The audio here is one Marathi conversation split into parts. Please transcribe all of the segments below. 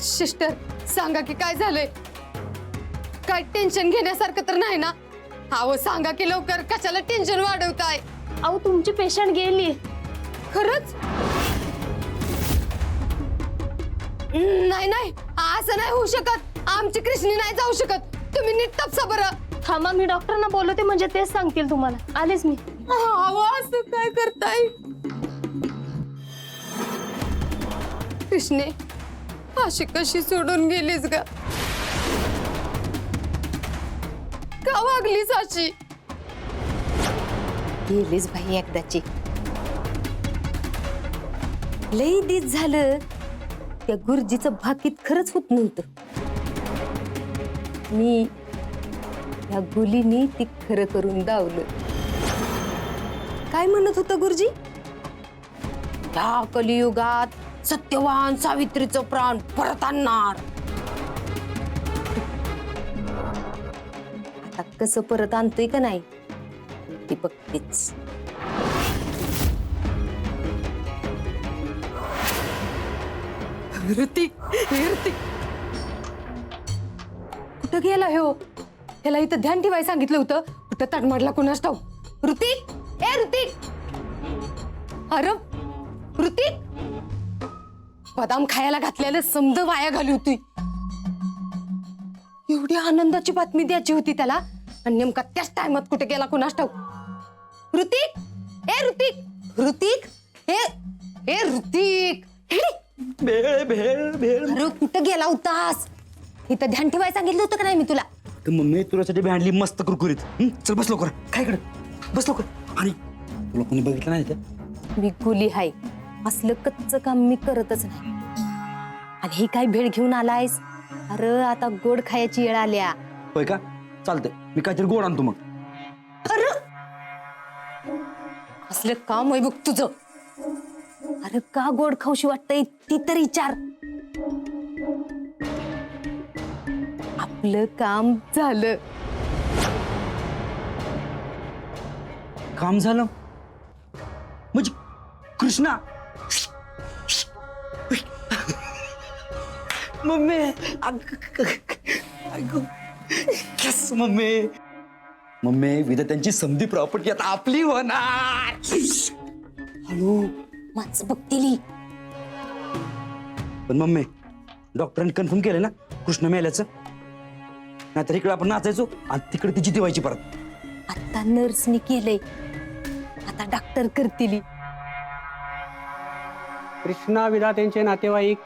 सिस्टर सांगा की काय झालंय? काय टेन्शन घेण्यासारखं तर नाही ना? अहो सांगा की लवकर, कशाला टेन्शन वाढवताय? अहो तुमची पेशंट गेली. खरंच? नाही नाही, असं नाही होऊ शकत. आमची कृष्णी नाही जाऊ शकत. तुम्ही नीट तपासा बरं. थांबा, मी डॉक्टरांना बोलवते, म्हणजे तेच सांगतील तुम्हाला. आलेच मी. अहो असं काय करताय? कृष्णे अशी कशी सोडून गेलीस ग? का वागलीस अशी? गेलीस बाई एकदाची. लई दिस झालं त्या गुरुजीचं भाकीत खरंच होत नव्हतं. मी या गुलीनी ती खरं करून दावलं. काय म्हणत होतं गुरुजी? या कलियुगात सत्यवान सावित्रीचं प्राण परत आणणार. आता कसं परत आणतोय का नाही ती बघतेच. ऋतिक, ऋतिक कुठं गेला हो? त्याला इथं ध्यान ठेवायला सांगितलं होतं. कुठं तडमडला कुणास ठाऊक. ऋतिक, ए ऋतिक, अरे ऋतिक, बदाम खायला घातलेलं समज वाया घाली होती. एवढी आनंदाची बातमी द्यायची होती त्याला, आणि नेमका त्याच टायमात कुठे गेला कुणास ठाऊक. ऋतिक, ए ऋतिक, ऋतिक, ए ऋतिक, भेळ भेळ भेळ. अरे कुठं गेला होतास? इथं ध्यान ठेवायला सांगितलं होतं का नाही मी तुला? तर मम्मी तुझ्यासाठी भेंडली मस्त कुरकुरीत. चल बस लवकर, काय इकडे बस लवकर. आणि तुला कोणी बघितलं नाही त्या? मी गुली हाय, असलं कच्च काम मी करतच नाही. आणि हे काय भेळ घेऊन आलायस? अरे आता गोड खायची वेळ आल्या. होय का? चालतंय, मी काहीतरी गोड आणतो मग. अरे असलं काम आहे बघ तुझं. अरे का गोड खाऊशी वाटतंय ती तर विचार. आपलं काम झालं. काम झालं म्हणजे Krishna. Mummy yes mummy. Mummy विधात्यांची समधी प्रॉपर्टी आता आपली होणार. हळू माणसं बघतील. पण मम्मी डॉक्टरांनी कन्फर्म केलं ना कृष्ण मेल्याचं? नाहीतर इकडे आपण नाचायचो आणि तिकडे तिची दिवायची परत. आता नर्सनी केलंय, आता डॉक्टर करतील. कृष्णा विधात्यांचे नातेवाईक,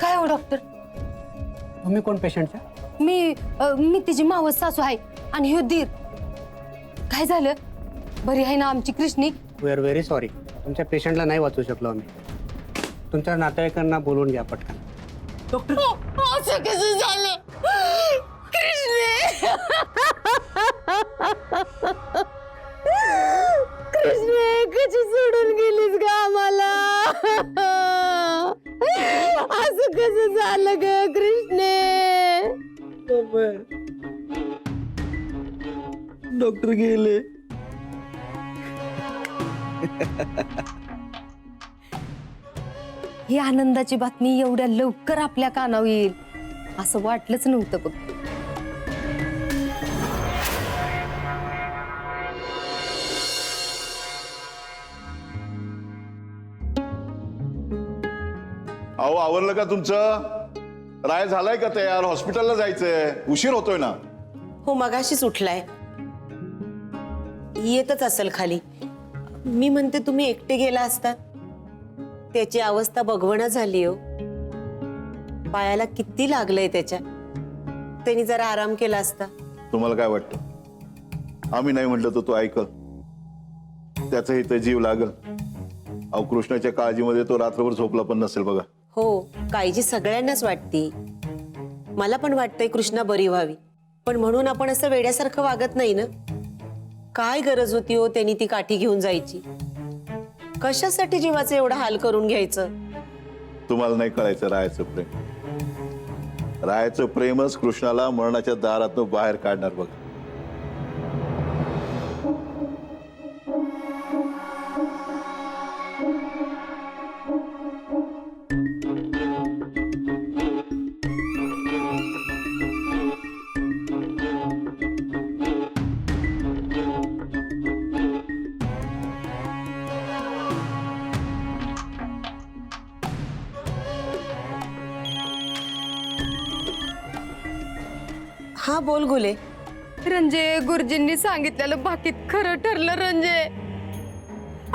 काय हो डॉक्टर? तुम्ही कोण पेशंटच्या? मी तिची मावस सासू आहे आणि ह्यो दीर. काय झालं? बरी आहे ना आमची कृष्णी? We are very sorry. तुमच्या पेशंटला नाही वाचू शकलो आम्ही. तुमच्या नातेवाईकांना बोलवून घ्या पटकन. असं कसं झालं? कृष्णे, कृष्णे कशी सोडून गेलीस ग आम्हाला? असं कसं झालं ग कृष्णे? डॉक्टर गेले. ही आनंदाची बातमी एवढ्या लवकर आपल्या कानावर येईल असं वाटलंच नव्हतं बघ. अहो आवरलं का तुमचं? राय झालाय का तयार? हॉस्पिटलला जायचंय, उशीर होतोय ना. हो मगाशीच उठलाय, येतच असेल खाली. मी म्हणते तुम्ही एकटे गेला असतात. त्याची अवस्था बघवणं झाली हो. पायाला किती लागलंय त्याच्या. त्यांनी जरा आराम केला असता. तुम्हाला काय वाटतं? आम्ही नाही म्हटलं तर तो ऐकल? त्याचा इथं जीव लागल. अहो कृष्णाच्या काळजीमध्ये तो रात्रभर झोपला पण नसेल बघा. हो काळजी सगळ्यांनाच वाटती. मला पण वाटतंय कृष्णा बरी व्हावी, पण म्हणून आपण असं वेड्यासारखं वागत नाही ना. काय गरज होती हो त्यांनी ती काठी घेऊन जायची? कशासाठी जीवाचं एवढा हाल करून घ्यायचं? तुम्हाला नाही कळायचं रायाचं प्रेम. रायाचं प्रेमच कृष्णाला मरणाच्या दारातून बाहेर काढणार बघा. हा बोल गुले. रंजे, गुरुजींनी सांगितलेलं बाकीत खरं ठरलं रंजे.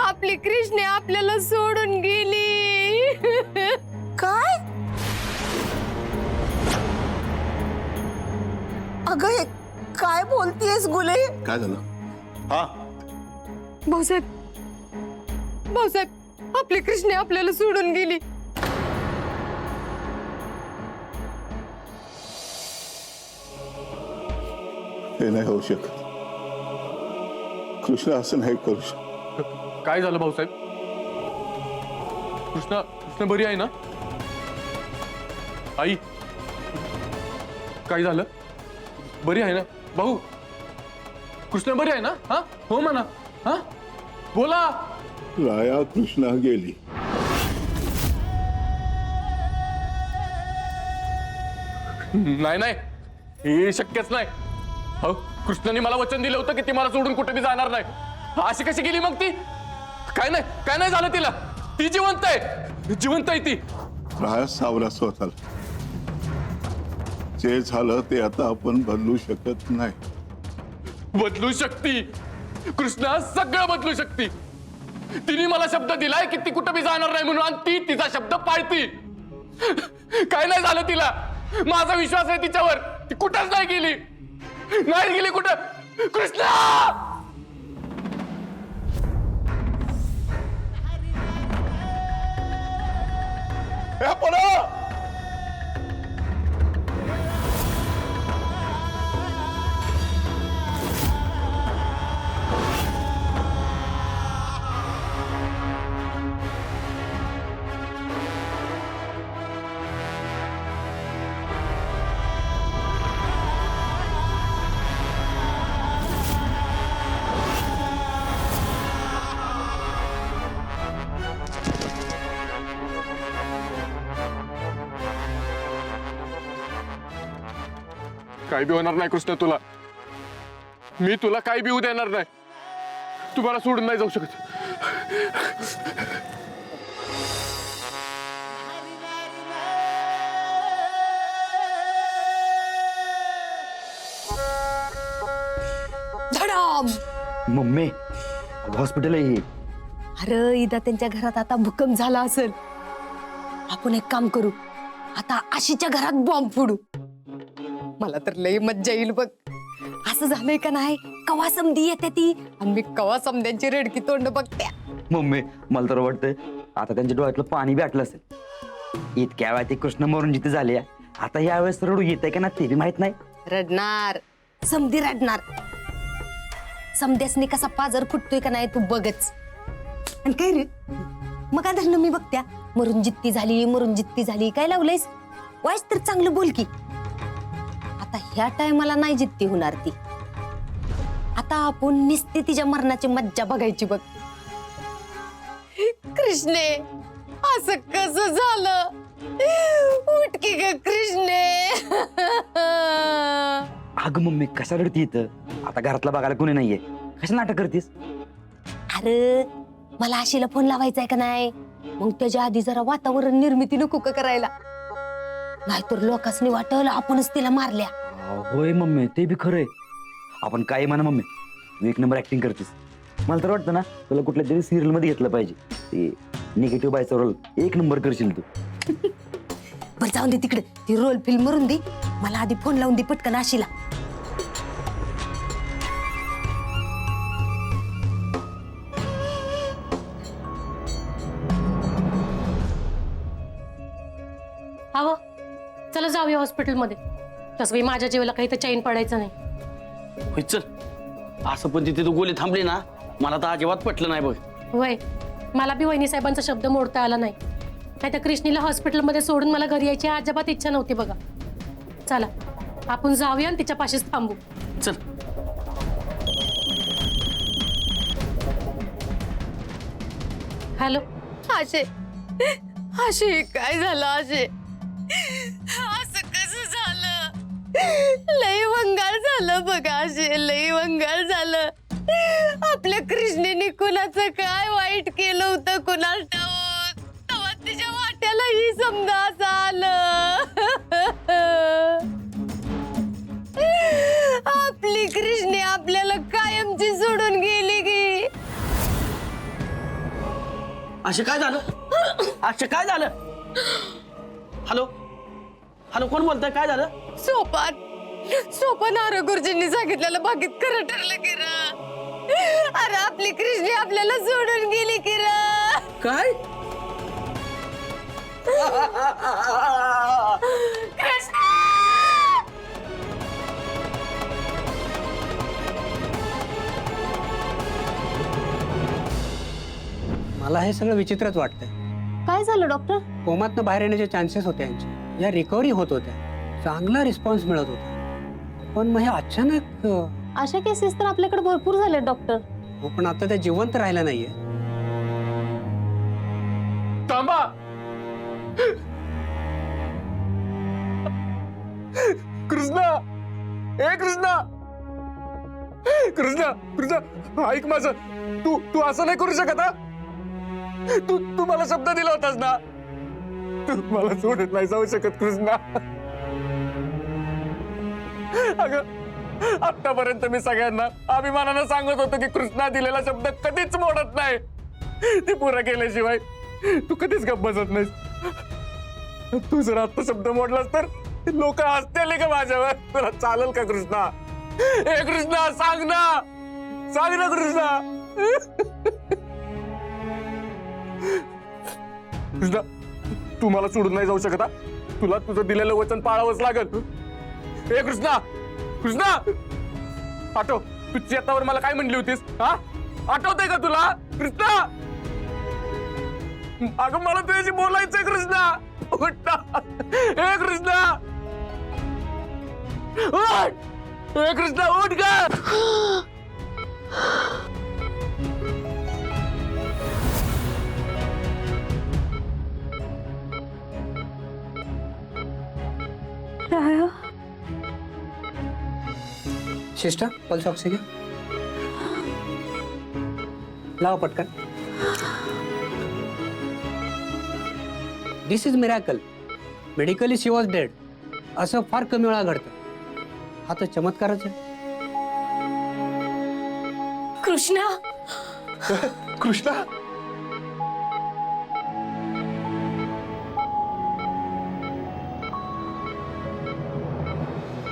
आपली कृष्णे आपल्याला सोडून गेली. काय? अगं हे काय बोलतीयस गुले? काय झालं? हा, भाऊसाहेब, भाऊसाहेब, आपली कृष्णे आपल्याला सोडून गेली. हे नाही होऊ शकत. कृष्ण असं नाही करू शकत. काय झालं भाऊसाहेब? कृष्णा कृष्णा बरी आहे ना? आई, काय झालं? बरी आहे ना भाऊ? कृष्णा बरी आहे ना? हा, हो म्हणा. हा, बोला. राया कृष्णा गेली. नाही नाही, हे शक्यच नाही. हो, कृष्णाने मला वचन दिलं होतं की ती मला सोडून कुठे बी जाणार नाही. अशी कशी गेली मग ती? काय नाही झालं तिला. ती जिवंत आहे, जिवंत आहे ती. राया सावरा स्वतःला. जे झालं ते आता आपण बदलू शकत नाही. बदलू शकती कृष्णा, सगळं बदलू शकती. तिने मला शब्द दिलाय की ती कुठं बी जाणार नाही म्हणून, आणि ती तिचा शब्द पाळती. काय नाही झालं तिला. माझा विश्वास आहे तिच्यावर. ती कुठंच नाही गेली, नाही गेली कुठं. कृष्णा, हे पोरं! काय बी होणार नाही कृष्णा तुला. मी तुला काय बी होऊ देणार नाही. तू मला सोडून नाही जाऊ शकत. धडाम. मम्मी, हॉस्पिटल आहे हे. अरे इदा त्यांच्या घरात आता भूकंप झाला असेल. आपण एक काम करू, आता आशीच्या घरात बॉम्ब फोडू. मला तर लई मज्जा येईल बघ. असं झालंय का नाही, कवा समधी येते ती आणि मी कवा समध्यांची रडकी तोंड बघत्या. मम्मी, मला तर वाटतंय आता त्यांच्या डोळ्यातलं पाणी बी आटलं असेल. इतक्या वेळा ते कृष्ण मरून जिथे झाले, आता यावेळेस रडू येत आहे का ना ते बी माहित नाही. रडणार, समधी रडणार. समध्यासनी कसा पाजर फुटतोय का नाही तू बघच. आणि काय रे, मग धरणं मी बघत्या मरून जित्ती झाली काय लावलंयस. वाईस तर चांगलं बोल की. आता ह्या टायमाला नाही जित्ती होणार ती. आता आपण निस्ते तिच्या मरणाची मज्जा बघायची बघ. कृष्णे, असं कसं झालं? उठ की ग कृष्णे. अगं मम्मी, कशा रडती इथं? आता घरातला बघायला कोणी नाहीये, कशा नाटक करतीस? अरे मला आशीला फोन लावायचा आहे का नाही, मग त्याच्या आधी जरा वातावरण निर्मिती नको का करायला. नाहीतर लोकांनी वाटलं आपणच तिला मारल्या. होय मम्मी, ते बी खरंय. आपण काय म्हणा मम्मी, तू एक नंबर ऍक्टिंग करतेस. मला तर वाटतं ना तुला कुठल्या तरी सिरियल मध्ये घेतलं पाहिजे. ते निगेटिव्ह बायचा रोल एक नंबर करशील तू. बरं जाऊन दे तिकडे, ती रोल फिल्म मरून दे. मला आधी फोन लावून दे पटकन आशीला. हवं, चला जाऊया हॉस्पिटलमध्ये. तसं काही माझ्या जीवाला काही तर चैन पडायचं नाही. होय चल. असं पण तिथे तू गोली थांबली ना, मला तर अजिबात पटलं नाही बघ. वय, मला बी वहिनी साहेबांचा शब्द मोडता आला नाही. नाही तर कृष्णीला हॉस्पिटलमध्ये सोडून मला घरी यायची अजिबात इच्छा नव्हती बघा. चला आपण जाऊया आणि तिच्या पाशीच थांबू. चल. हॅलो. आशे, आशे काय झालं आशे? असं कसं झालं? लई वंगाळ झालं बघा आशे, लई वंगाळ झालं. आपल्या कृष्णेने कुणाचं काय वाईट केलं होतं कुणाला ठाऊक. तेव्हा तिच्या वाट्यालाही समजा असं आलं. कृष्णे आपल्याला कायमची सोडून गेली की. असं काय झालं? असं काय झालं? हॅलो हॅलो, कोण बोलतंय? काय झालं? सोपान आरो गुरुजींनी सांगितलेलं बाकीत खरं ठरलं की र. अरे आपली कृष्णी आपल्याला सोडून गेली की र. काय? मला हे सगळं विचित्रच वाटतंय. काय झालं डॉक्टर? कोमातनं बाहेर येण्याचे चान्सेस होते यांचे, या रिकव्हरी होत होत्या, चांगला रिस्पॉन्स मिळत होता. पण मग हे अचानक अशा केसेस तर आपल्याकडे भरपूर झाले डॉक्टर. हो, पण आता त्या जिवंत राहिला नाहीये. थांबा. कृष्णा, ए कृष्णा, कृष्णा, कृष्णा ऐक माझं. तू तू असं नाही करू शकत. तू तू मला शब्द दिला होतास ना, तू मला सोडत नाही जाऊ शकत कृष्णा. अगं आतापर्यंत मी सगळ्यांना अभिमानानं सांगत होतो की कृष्णा दिलेला शब्द कधीच मोडत नाही. ती पुरा केल्याशिवाय तू कधीच गप्प बसत नाहीस. तू जर आता शब्द मोडलास तर लोक हसतील का माझ्यावर? तुला चालेल का कृष्णा? ए कृष्णा, सांग ना, सांग ना कृष्णा. कृष्णा, तू मला सोडून नाही जाऊ शकत. तुला तुझं दिलेलं वचन पाळावंच लागल. ए कृष्णा, कृष्णा आठव, तू चेतावर मला काय म्हणली होतीस? हा, आठवतंय का तुला कृष्णा? अगं मला तुझ्याशी बोलायचंय कृष्णा. उठ ना. ए कृष्णा, उठ. ए कृष्णा, उठ ग. सिस्टर, पल्स ऑक्सिजन लावा पटकन. This is miracle. Medically she was dead असं फार कमी वेळा घडतं. हा तर चमत्कारच आहे. कृष्णा, कृष्णा,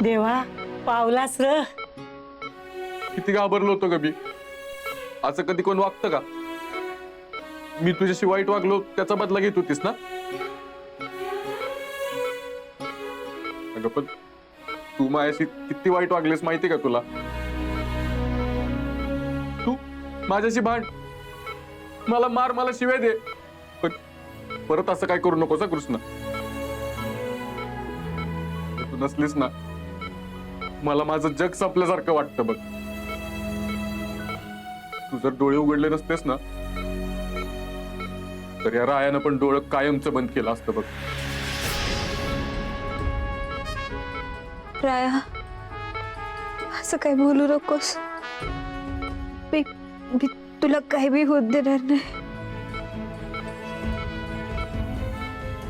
देवा, पावलास र. किती घाबरलो होतो ग मी. असं कधी कोण वागतं का? मी तुझ्याशी वाईट वागलो त्याचा बदला घेत होतीस ना? अगं पण तू माझ्याशी किती वाईट वागलीस माहिती का तुला? तू माझ्याशी भांड, मला मार, मला शिवाय दे, पण परत असं काय करू नकोस कृष्ण. तू नसलीस ना, मला माझं जग संपल्यासारखं वाटतं बघ. तू जर डोळे उघडले नसतेस ना, तर या रायानं पण डोळं कायमचं बंद केलं असतं बघ. राया, असं काही बोलू नकोस. मी तुला काही बी होत देणार नाही.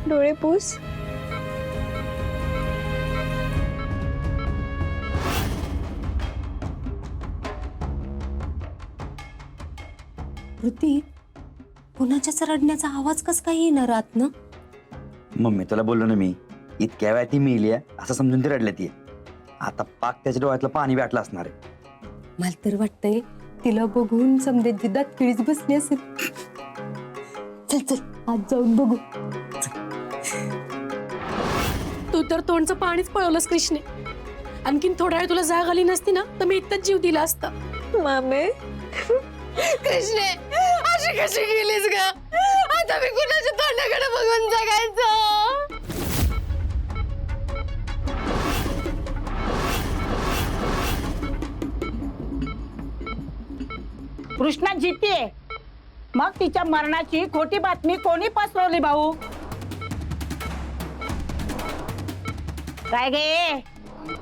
डोळे पुस. ऋतिक, कुणाच्याच रडण्याचा आवाज कस काय येणार आत ना? मम्मी तुला बोललो ना मी, इतक्या वेळा ती मिली असं समजून ती रडल्या. ती आता पाक त्याच्या डोळ्यातलं पाणी वाटलं असणार आहे. मला तर वाटतंय तिला बघून समजेत जिद्दात किळीच बसली असेल. चल चल आज जाऊन बघू. तू तर तोंडचं पाणीच पळवलंस कृष्णे. आणखीन थोड्या वेळ तुला जाग आली नसती ना, तर मी इतकंच जीव दिला असता. मामे, कृष्णे, अशी कशी गेलीस ग? आता मी कुणाच्या तोंडाकडे बघून जगायचं? कृष्णा जितीये, मग तिच्या मरणाची खोटी बातमी कोणी पसरवली भाऊ? काय गे,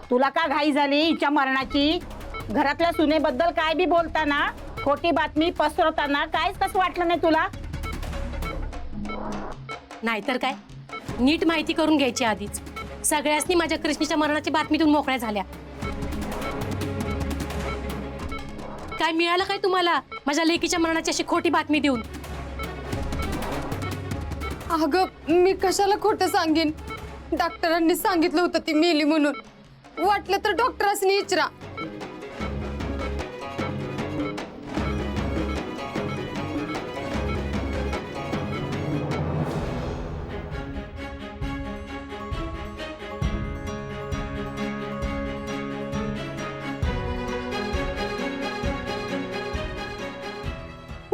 तुला का घाई झाली हिच्या मरणाची? घरातल्या सुनेबद्दल काय बी बोलताना, खोटी बातमी पसरवताना काहीच कसं वाटलं नाही तुला? नाहीतर काय, नीट माहिती करून घ्यायची आधीच. सगळ्यांनी माझ्या कृष्णीच्या मरणाची बातमीतून मोकळ्या झाल्या. काय मिळालं काय तुम्हाला माझ्या लेकीच्या मरणाची अशी खोटी बातमी देऊन? अगं मी कशाला खोटं सांगेन? डॉक्टरांनी सांगितलं होतं ती मेली म्हणून. वाटलं तर डॉक्टरांनी विचारा.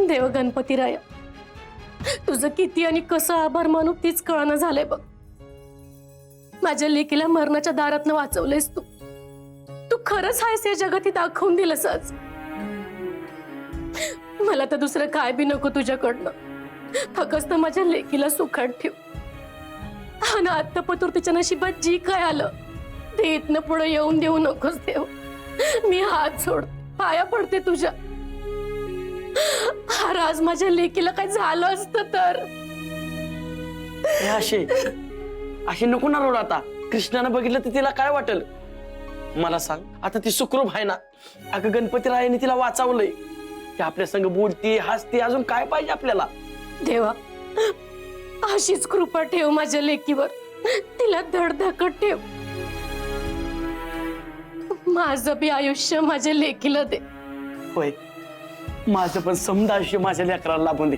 देव गणपतीराया, तुझं किती आणि कसं आभार मानू तीच कळणं झालंय बघ. माझ्या लेकीला मरणाच्या दारातनं वाचवलंयस तू. तू खरंच आहेस या जगात, दाखवून दिलंस आज. मला तर दुसरं काय बी नको तुझ्याकडनं. फक्त माझ्या लेकीला सुखात ठेव. आणि आत्तापतूर तिच्या नशिबात जी काय आलं ते इथनं पुढे येऊन देऊ नकोस देव. मी हात सोड, पाया पडते तुझ्या. अरे आज माझ्या लेकीला काय झालं असतं तर. अशी नको ना रोड आता. कृष्णानं बघितलं तर तिला काय वाटेल मला सांग. आता ती सुखरूप आहे ना. अगं गणपतीरायाने तिला वाचवलंय. ती आपल्या संग बोलती हसती, अजून काय पाहिजे आपल्याला? देवा अशीच कृपा ठेव माझ्या लेकीवर. तिला धडधाकट ठेव. माझं बी आयुष्य माझ्या लेकीला दे. होय, माझं पण समजा आयुष्य माझ्या लेकराला लाभून दे.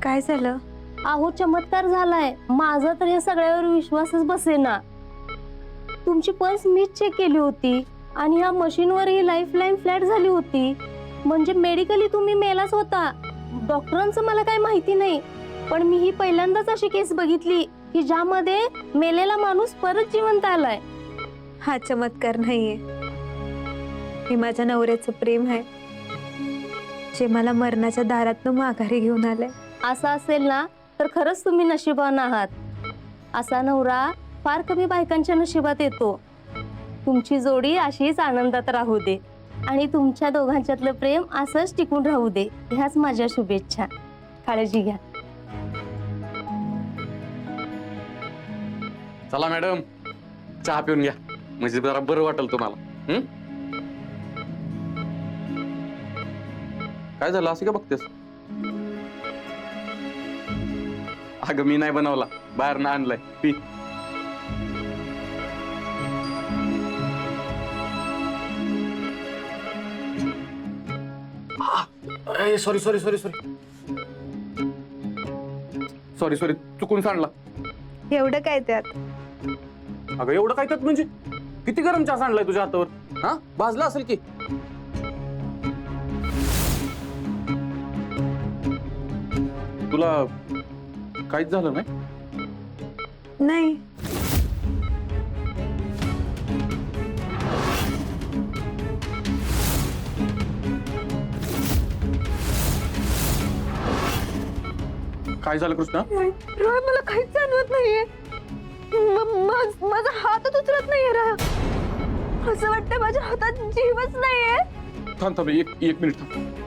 काय झालं? अहो चमत्कार झालाय. माझा तर या सगळ्यावर विश्वासच बसेना. तुमची पल्स मीच चेक केली होती आणि ह्या मशीनवर ही लाईफलाईन फ्लॅट झाली होती. म्हणजे मेडिकली तुम्ही मेलाच होता. डॉक्टरांचं मला काय माहिती नाही, पण मी ही पहिल्यांदाच अशी केस बघितली की ज्यामध्ये मेलेला माणूस परत जिवंत आलाय. हा चमत्कार नाहीये, हे माझ्या नवऱ्याचं प्रेम आहे, जे मला मरणाच्या दारातनं माघारी घेऊन आलंय. असं असेल ना तर खरंच तुम्ही नशिबान आहात. असा नवरा फार कमी बायकांच्या नशिबात येतो. तुमची जोडी अशीच आनंदात राहू दे आणि तुमच्या दोघांच्यातलं प्रेम असंच टिकून राहू दे. ह्याच माझ्या शुभेच्छा. काळजी घ्या. चला मॅडम, चहा पिऊन घ्या, म्हणजे जरा बरं वाटेल तुम्हाला. काय झालं असं का बघतेस? अगं मी नाही बनवला, बाहेर ना आणलाय, P. Sorry sorry sorry sorry sorry sorry चुकून सांडला. एवढं काय त्यात? अगं एवढं काय त्यात म्हणजे? किती गरम चहा सांडलाय तुझ्या हातावर? हा, भाजला असेल की. तुला काहीच झालं नाही? नाही. काय झालं कृष्णा? रोय, मला काहीच जाणवत नाहीये. माझा हातच उचलत नाहीये राह. असं वाटतं माझ्या हातात जीवच नाहीये. थांब थांब, एक मिनिट थांब.